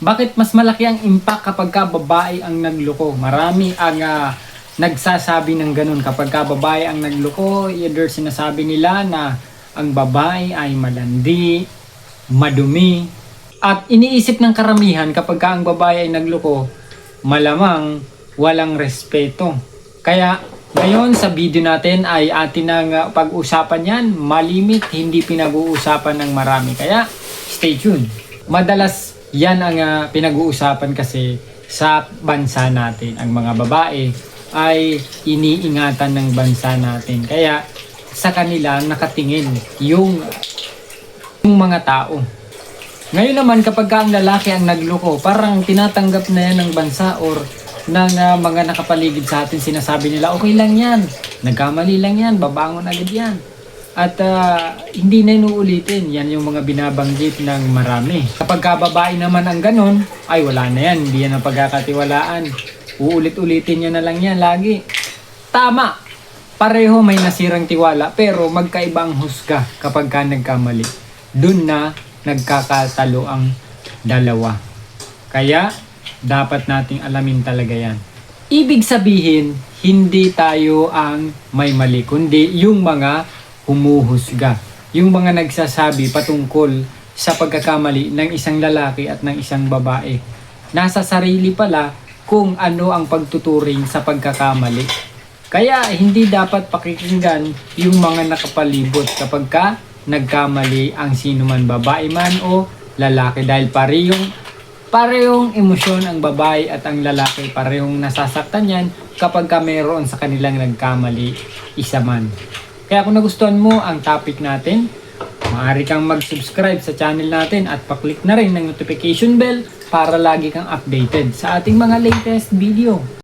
Bakit mas malaki ang impact kapag ka babae ang nagloko? Marami ang nagsasabi ng ganun. Kapag ka babae ang nagloko, either sinasabi nila na ang babae ay malandi, madumi, at iniisip ng karamihan kapag ka ang babae ay nagloko, malamang walang respeto. Kaya ngayon sa video natin ay atin ang pag-usapan yan, malimit, hindi pinag-uusapan ng marami. Kaya stay tuned. Madalas yan ang pinag-uusapan kasi sa bansa natin. Ang mga babae ay iniingatan ng bansa natin. Kaya sa kanila nakatingin yung mga tao. Ngayon naman kapag ang lalaki ang nagloko, parang tinatanggap na yan ng bansa or ng mga nakapaligid sa atin. Sinasabi nila, okay lang yan, nagkamali lang yan, babangon agad yan. At hindi na inuulitin. Yan yung mga binabanggit ng marami. Kapag babae naman ang ganon, ay wala na yan, hindi yan ang pagkakatiwalaan. Uulit-ulitin niya na lang yan lagi. Tama, pareho may nasirang tiwala, pero magkaiba ang husga kapag ka nagkamali. Dun na nagkakatalo ang dalawa. Kaya dapat nating alamin talaga yan. Ibig sabihin, hindi tayo ang may mali, kundi yung mga humuhusga. Yung mga nagsasabi patungkol sa pagkakamali ng isang lalaki at ng isang babae. Nasa sarili pala kung ano ang pagtuturing sa pagkakamali. Kaya hindi dapat pakikinggan yung mga nakapalibot kapag ka nagkamali ang sino man, babae man o lalaki, dahil parehong emosyon ang babae at ang lalaki, parehong nasasaktan yan kapag ka mayroon sa kanilang nagkamali isa man. Kaya kung nagustuhan mo ang topic natin, maaari kang mag-subscribe sa channel natin at paklik na rin ng notification bell para lagi kang updated sa ating mga latest video.